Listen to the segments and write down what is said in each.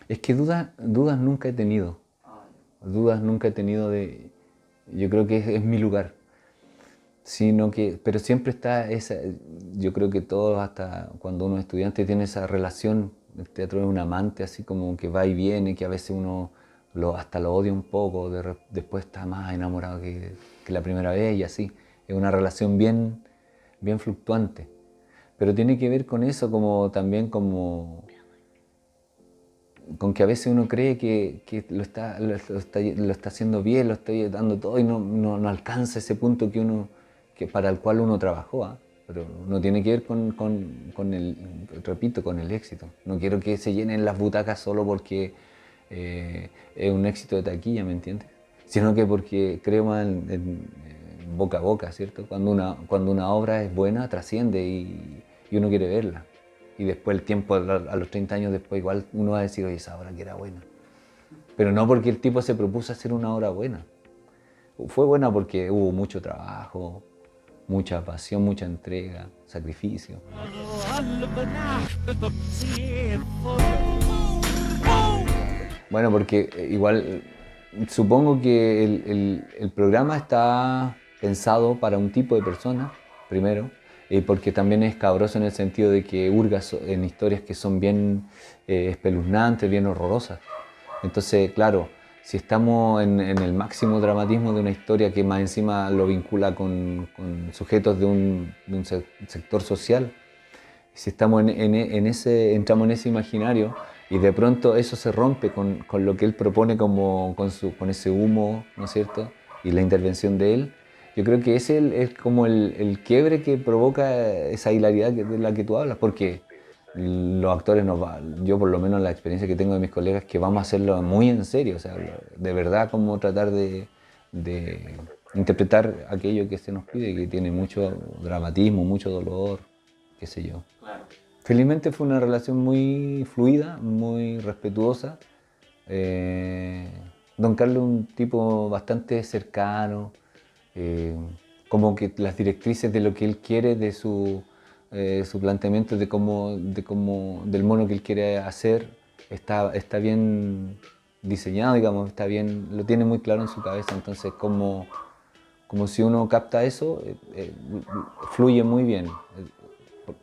Es que dudas nunca he tenido. Dudas nunca he tenido de... Yo creo que es mi lugar. Sino que, pero siempre está esa... Yo creo que todos, hasta cuando uno es estudiante, tiene esa relación. El teatro es un amante, así como que va y viene, que a veces uno hasta lo odia un poco, después está más enamorado que la primera vez y así. Es una relación bien fluctuante. Pero tiene que ver con eso, como también con que a veces uno cree que lo está haciendo bien, lo estoy dando todo y no alcanza ese punto para el cual uno trabajó, ¿ah? Pero no tiene que ver con repito, con el éxito. No quiero que se llenen las butacas solo porque es un éxito de taquilla, ¿me entiendes? Sino que porque creo más en boca a boca, ¿cierto? Cuando una obra es buena, trasciende y uno quiere verla. Y después el tiempo, a los 30 años después, igual uno va a decir, oye, esa obra que era buena. Pero no porque el tipo se propuso hacer una obra buena. Fue buena porque hubo mucho trabajo, mucha pasión, mucha entrega, sacrificio. Bueno, porque igual supongo que el programa está pensado para un tipo de persona, primero, porque también es cabroso en el sentido de que hurga en historias que son bien espeluznantes, bien horrorosas. Entonces, claro, si estamos en el máximo dramatismo de una historia que más encima lo vincula con sujetos de un sector social, si estamos entramos en ese imaginario y de pronto eso se rompe con lo que él propone con ese humo, ¿no es cierto? Y la intervención de él, yo creo que ese es como el quiebre que provoca esa hilaridad de la que tú hablas, porque los actores yo por lo menos la experiencia que tengo de mis colegas es que vamos a hacerlo muy en serio, o sea, de verdad como tratar de interpretar aquello que se nos pide, que tiene mucho dramatismo, mucho dolor, qué sé yo. Felizmente fue una relación muy fluida, muy respetuosa. Don Carlos es un tipo bastante cercano, eh, como que las directrices de lo que él quiere, de su planteamiento del mono que él quiere hacer, está bien diseñado, digamos, lo tiene muy claro en su cabeza, entonces como si uno capta eso, fluye muy bien.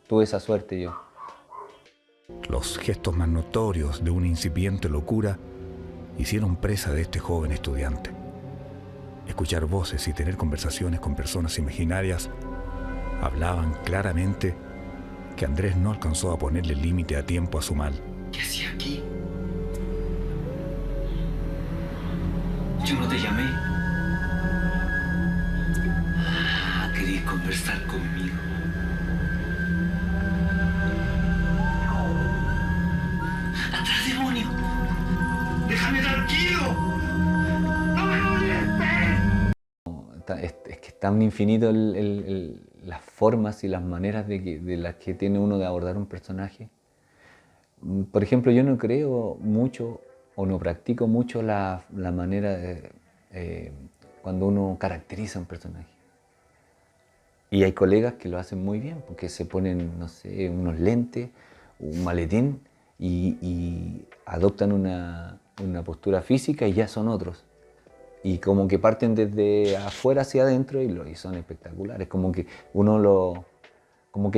Tuve esa suerte yo. Los gestos más notorios de una incipiente locura hicieron presa de este joven estudiante. Escuchar voces y tener conversaciones con personas imaginarias hablaban claramente que Andrés no alcanzó a ponerle límite a tiempo a su mal. ¿Qué hacía aquí? Yo no te llamé. Quería conversar conmigo. ¡Atrás, demonio! ¡Déjame tranquilo! ¡No me molestes! Es que es tan infinito las formas y las maneras de las que tiene uno de abordar un personaje. Por ejemplo, yo no creo mucho o no practico mucho la manera de cuando uno caracteriza un personaje. Y hay colegas que lo hacen muy bien, porque se ponen, no sé, unos lentes, un maletín y adoptan una postura física y ya son otros. Y como que parten desde afuera hacia adentro y son espectaculares. Como que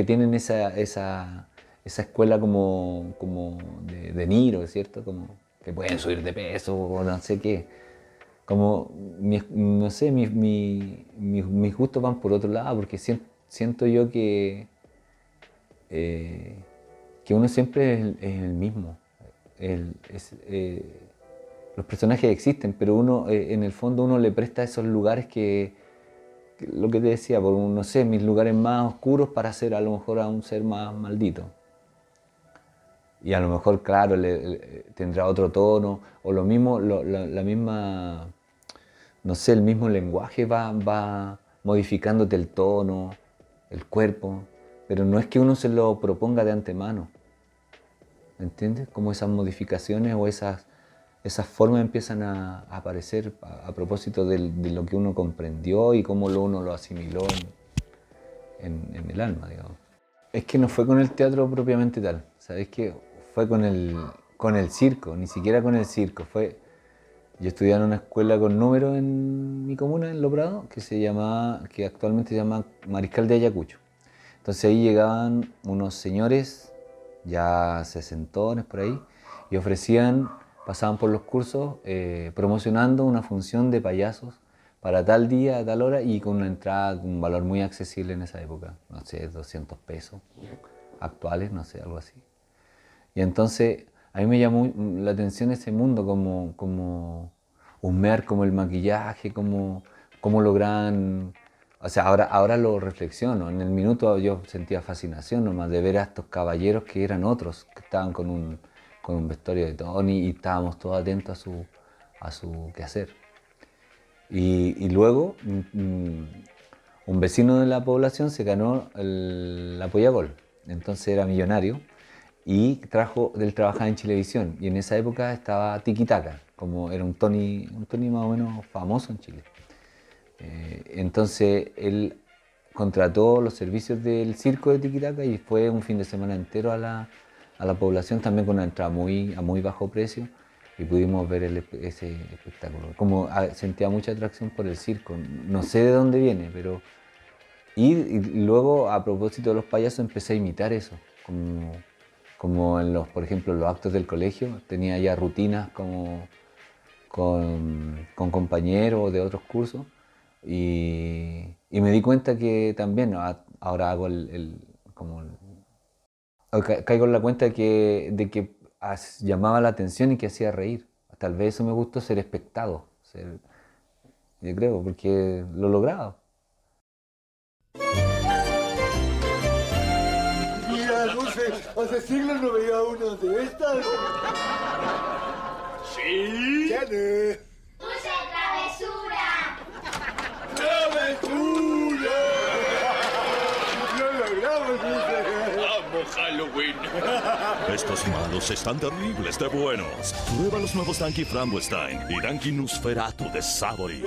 tienen esa escuela como de Niro, ¿cierto? Como que pueden subir de peso o no sé qué. Como, no sé, mis gustos van por otro lado, porque siento yo que uno siempre es el mismo. Los personajes existen, pero uno, en el fondo, uno le presta esos lugares lo que te decía, por no sé, mis lugares más oscuros para hacer a lo mejor a un ser más maldito. Y a lo mejor, claro, tendrá otro tono, o lo mismo, la misma, no sé, el mismo lenguaje va modificándote el tono, el cuerpo, pero no es que uno se lo proponga de antemano, ¿me entiendes? Como esas modificaciones o esas formas empiezan a aparecer a propósito de lo que uno comprendió y cómo uno lo asimiló en el alma, digamos. Es que no fue con el teatro propiamente tal, ¿sabes qué? Fue con el circo, ni siquiera con el circo. Yo estudiaba en una escuela con números en mi comuna, en Lo Prado, que actualmente se llama Mariscal de Ayacucho. Entonces ahí llegaban unos señores, ya sesentones por ahí, y pasaban por los cursos promocionando una función de payasos para tal día, a tal hora, y con una entrada con un valor muy accesible en esa época, no sé, 200 pesos actuales, no sé, algo así. Y entonces a mí me llamó la atención ese mundo, como husmear, como el maquillaje, cómo logran... O sea, ahora lo reflexiono. En el minuto yo sentía fascinación nomás de ver a estos caballeros que eran otros, que estaban con un vestuario de Tony y estábamos todos atentos a su quehacer. Y luego un vecino de la población se ganó la Polla Gol, entonces era millonario y él trabajaba en Chilevisión y en esa época estaba Tiki Taka, como era un Tony más o menos famoso en Chile. Entonces él contrató los servicios del circo de Tiki Taka y fue un fin de semana entero a la población, también con una entrada a muy bajo precio, y pudimos ver ese espectáculo. Sentía mucha atracción por el circo, no sé de dónde viene, pero... Y luego, a propósito de los payasos, empecé a imitar eso, como por ejemplo, en los actos del colegio, tenía ya rutinas con compañeros de otros cursos, y me di cuenta que también ahora hago caigo en la cuenta de que llamaba la atención y que hacía reír. Tal vez eso me gustó, ser espectado, yo creo, porque lo lograba. Mira, no sé, hace siglos no veía una de estas. ¿Sí? ¿Quién es? ¡Dulce travesura! ¡Travesura! ¡Lo logramos, Dulce! ¡Vamos, Halloween! Estos malos están terribles de buenos. Prueba los nuevos Danky Framboestein y Danky Nosferatu de Savory.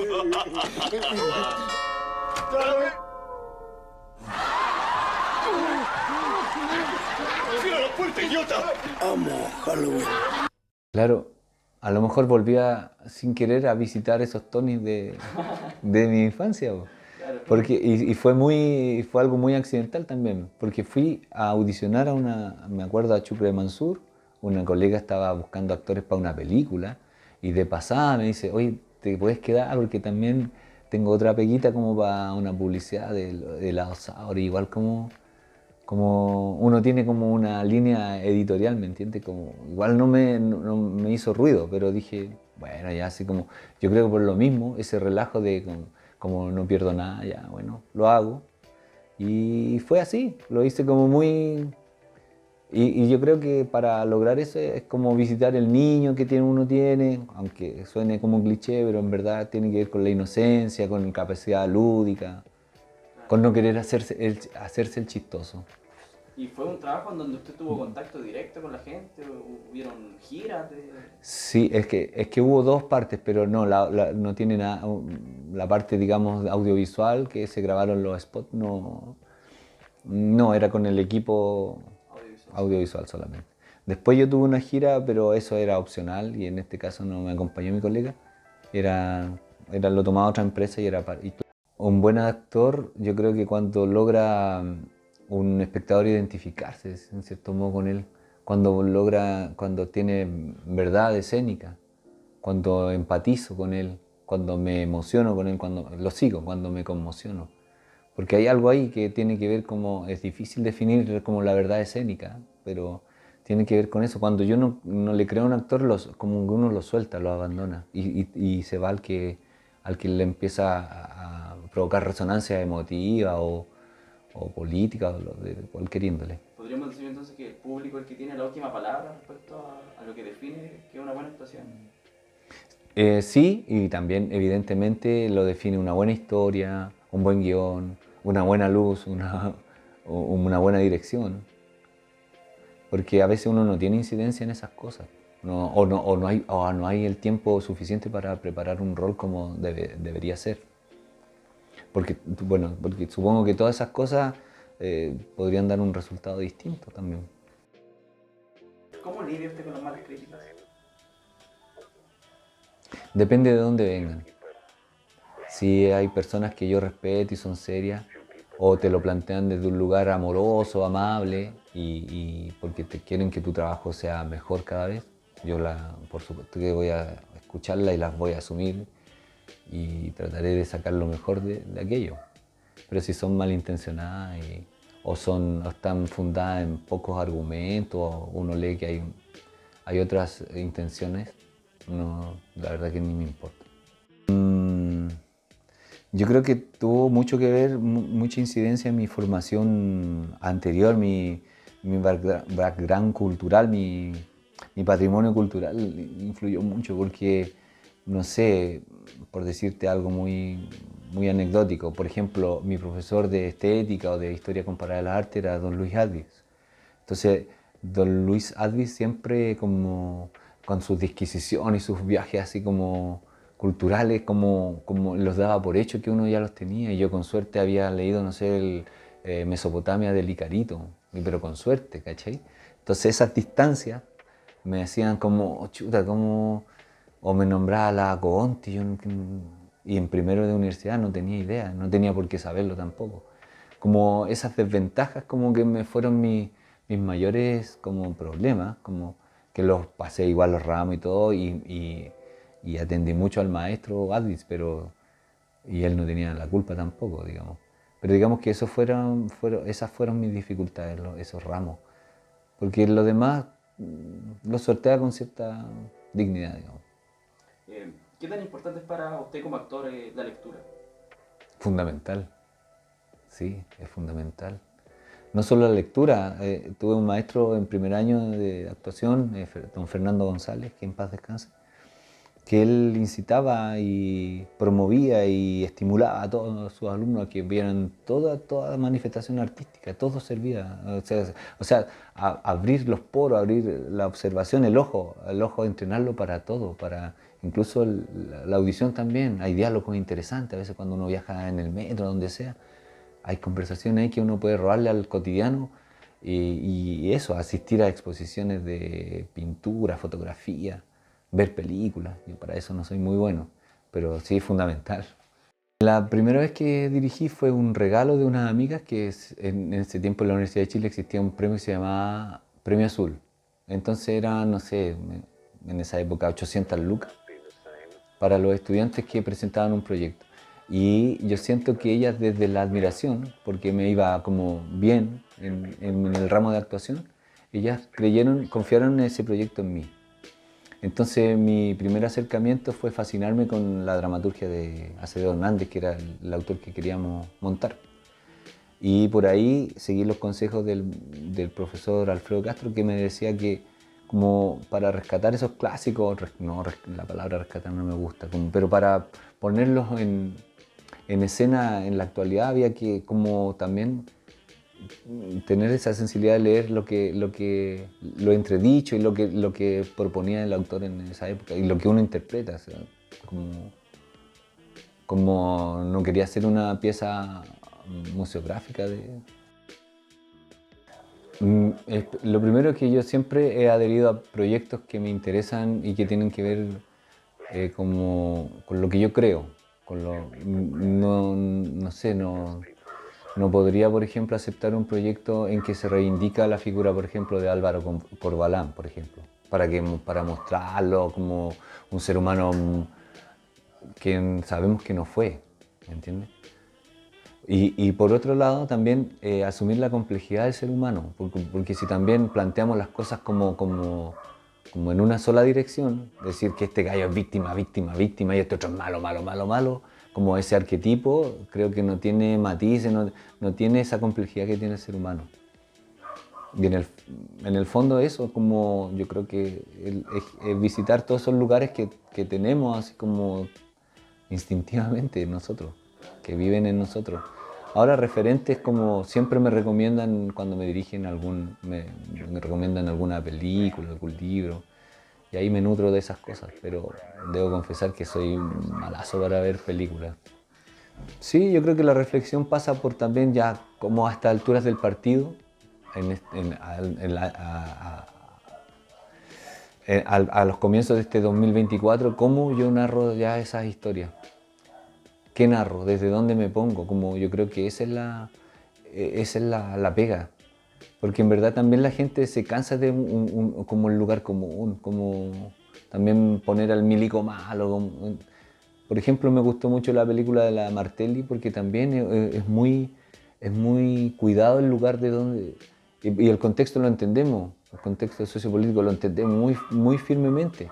¡Cierra la puerta, idiota! Amo Halloween. Claro, a lo mejor volvía sin querer a visitar esos Tonys de mi infancia. Porque, fue algo muy accidental también, porque fui a audicionar me acuerdo, a Chupre Mansur, una colega estaba buscando actores para una película, y de pasada me dice, oye, ¿te puedes quedar? Porque también tengo otra peguita como para una publicidad de helado Sour, igual como uno tiene como una línea editorial, ¿me entiendes? Igual no me hizo ruido, pero dije, bueno, ya así como, yo creo que por lo mismo, ese relajo de como no pierdo nada, ya, bueno, lo hago. Y fue así, lo hice como muy... Y yo creo que para lograr eso es como visitar el niño que uno tiene, aunque suene como un cliché, pero en verdad tiene que ver con la inocencia, con capacidad lúdica, con no querer hacerse el chistoso. ¿Y fue un trabajo en donde usted tuvo contacto directo con la gente? ¿Hubieron giras? Sí, es que hubo dos partes, pero no, no tiene nada. La parte, digamos, audiovisual, que se grabaron los spots, no, era con el equipo audiovisual solamente. Después yo tuve una gira, pero eso era opcional y en este caso no me acompañó mi colega. Lo tomaba otra empresa y era un buen actor, yo creo que cuando logra un espectador identificarse en cierto modo con él, cuando tiene verdad escénica, cuando empatizo con él, cuando me emociono con él, cuando lo sigo, cuando me conmociono. Porque hay algo ahí que tiene que ver es difícil definir como la verdad escénica, pero tiene que ver con eso. Cuando yo no le creo a un actor, como que uno lo suelta, lo abandona y se va al que le empieza a provocar resonancia emotiva o política o de cualquier índole. ¿Podríamos decir entonces que el público es el que tiene la última palabra respecto a lo que define que es una buena actuación? Sí, y también evidentemente lo define una buena historia, un buen guión, una buena luz, una buena dirección. Porque a veces uno no tiene incidencia en esas cosas, o no hay el tiempo suficiente para preparar un rol como debería ser. Porque supongo que todas esas cosas podrían dar un resultado distinto también. ¿Cómo lidia usted con las malas críticas? Depende de dónde vengan. Si hay personas que yo respeto y son serias, o te lo plantean desde un lugar amoroso, amable, y porque te quieren que tu trabajo sea mejor cada vez, por supuesto que voy a escucharla y las voy a asumir y trataré de sacar lo mejor de aquello. Pero si son malintencionadas o están fundadas en pocos argumentos, o uno lee que hay otras intenciones, no, la verdad que ni me importa. Yo creo que tuvo mucho que ver, mucha incidencia en mi formación anterior, mi background cultural, mi patrimonio cultural influyó mucho porque, no sé, por decirte algo muy anecdótico, por ejemplo, mi profesor de estética o de historia comparada de las artes era don Luis Advis. Entonces, don Luis Advis siempre como con sus disquisiciones y sus viajes así como culturales, como los daba por hecho que uno ya los tenía, y yo con suerte había leído, no sé, Mesopotamia del Icarito, pero con suerte, ¿cachai? Entonces esas distancias me hacían como, chuta, como, o me nombraba la Coonti, y en primero de universidad no tenía idea, no tenía por qué saberlo tampoco. Como esas desventajas como que me fueron mis mayores como problemas, como que los pasé igual los ramos y todo, y atendí mucho al maestro Advis, y él no tenía la culpa tampoco, digamos. Pero digamos que esas fueron mis dificultades, esos ramos. Porque lo demás lo sortea con cierta dignidad, digamos. ¿Qué tan importante es para usted como actor la lectura? Fundamental, sí, es fundamental. No solo la lectura, tuve un maestro en primer año de actuación, don Fernando González, que en paz descanse, que él incitaba y promovía y estimulaba a todos sus alumnos a que vieran toda manifestación artística, todo servía. O sea, abrir los poros, abrir la observación, el ojo, entrenarlo para todo, para incluso la audición también. Hay diálogos interesantes, a veces cuando uno viaja en el metro, donde sea, hay conversaciones ahí que uno puede robarle al cotidiano, y eso, asistir a exposiciones de pintura, fotografía, ver películas. Yo para eso no soy muy bueno, pero sí es fundamental. La primera vez que dirigí fue un regalo de unas amigas que en ese tiempo en la Universidad de Chile existía un premio que se llamaba Premio Azul. Entonces eran, no sé, en esa época 800 lucas para los estudiantes que presentaban un proyecto. Y yo siento que ellas, desde la admiración, porque me iba como bien en el ramo de actuación, ellas confiaron en ese proyecto en mí. Entonces mi primer acercamiento fue fascinarme con la dramaturgia de Acevedo Hernández, que era el autor que queríamos montar. Y por ahí seguí los consejos del profesor Alfredo Castro, que me decía que como para rescatar esos clásicos, no, la palabra rescatar no me gusta, pero para ponerlos en escena en la actualidad había que como también tener esa sensibilidad de leer lo entredicho y lo que proponía el autor en esa época y lo que uno interpreta. O sea, como no quería hacer una pieza museográfica lo primero es que yo siempre he adherido a proyectos que me interesan y que tienen que ver con lo que yo creo. No podría, por ejemplo, aceptar un proyecto en que se reivindica la figura, por ejemplo, de Álvaro Corbalán, por ejemplo, para mostrarlo como un ser humano que sabemos que no fue, ¿me entiendes? Y por otro lado, también asumir la complejidad del ser humano, porque si también planteamos las cosas como en una sola dirección, decir que este gallo es víctima, víctima, víctima y este otro es malo, malo, malo, malo, como ese arquetipo, creo que no tiene matices, no tiene esa complejidad que tiene el ser humano. Y en el fondo eso, como yo creo que es visitar todos esos lugares que tenemos así como instintivamente nosotros, que viven en nosotros. Ahora referentes como siempre me recomiendan cuando me dirigen me recomiendan alguna película, algún libro, y ahí me nutro de esas cosas, pero debo confesar que soy malazo para ver películas. Sí, yo creo que la reflexión pasa por también ya como hasta alturas del partido, a los comienzos de este 2024, ¿cómo yo narro ya esas historias? ¿Qué narro? ¿Desde dónde me pongo? Como yo creo que esa es la pega. Porque en verdad también la gente se cansa de como el lugar común, como también poner al milico malo. Por ejemplo, me gustó mucho la película de la Martelli porque también es muy cuidado el lugar de donde... Y el contexto lo entendemos, el contexto sociopolítico lo entendemos muy firmemente,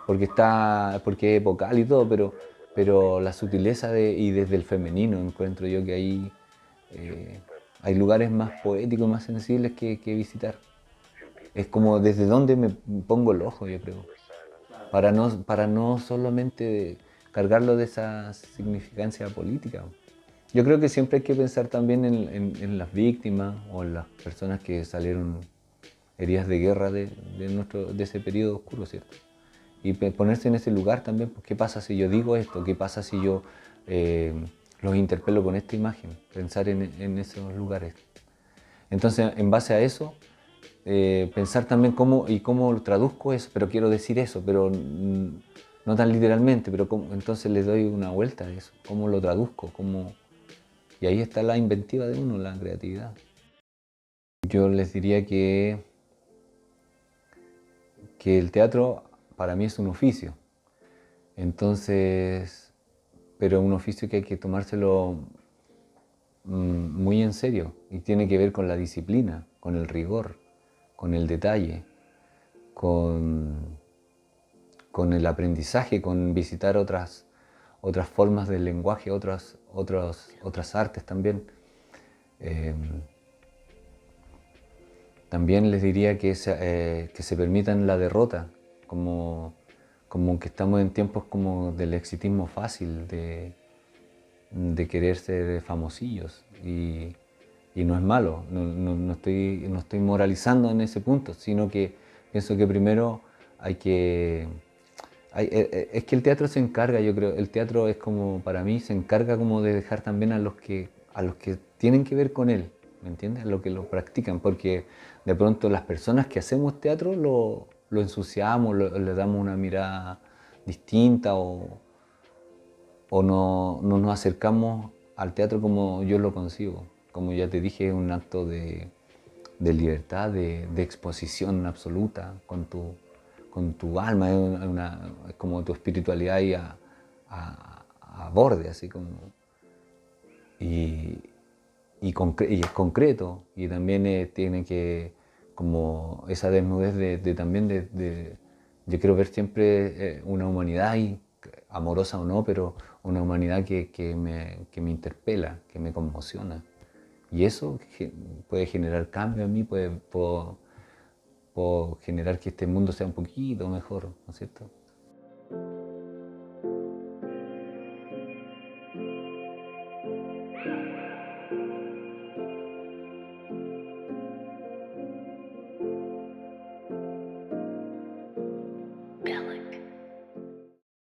porque es epocal y todo, pero la sutileza y desde el femenino encuentro yo que ahí hay lugares más poéticos, más sensibles que visitar. Es como desde donde me pongo el ojo, yo creo, para no solamente cargarlo de esa significancia política. Yo creo que siempre hay que pensar también en las víctimas o en las personas que salieron heridas de guerra de ese periodo oscuro, ¿cierto? Y ponerse en ese lugar también, pues, ¿qué pasa si yo digo esto? ¿Qué pasa si yo los interpelo con esta imagen? Pensar en esos lugares. Entonces, en base a eso, pensar también cómo traduzco eso, pero quiero decir eso, pero no tan literalmente, pero entonces le doy una vuelta a eso, cómo lo traduzco, y ahí está la inventiva de uno, la creatividad. Yo les diría que el teatro para mí es un oficio, entonces, pero un oficio que hay que tomárselo muy en serio y tiene que ver con la disciplina, con el rigor, con el detalle, con el aprendizaje, con visitar otras formas del lenguaje, otras artes también. También les diría que se permitan la derrota, como que estamos en tiempos como del exitismo fácil, de querer ser famosillos, y no es malo, no estoy moralizando en ese punto, sino que pienso que primero es que el teatro se encarga, yo creo, el teatro es como, para mí, se encarga como de dejar también a los que tienen que ver con él, ¿me entiendes? A los que lo practican, porque de pronto las personas que hacemos teatro lo ensuciamos, le damos una mirada distinta o no nos acercamos al teatro como yo lo concibo. Como ya te dije, es un acto de libertad, de exposición absoluta con tu alma, es como tu espiritualidad ahí a borde, así como. Y es concreto, y también tiene que, como esa desnudez también yo quiero ver siempre una humanidad ahí, amorosa o no, pero una humanidad que me interpela, que me conmociona. Y eso puede generar cambio en mí, puedo generar que este mundo sea un poquito mejor, ¿no es cierto?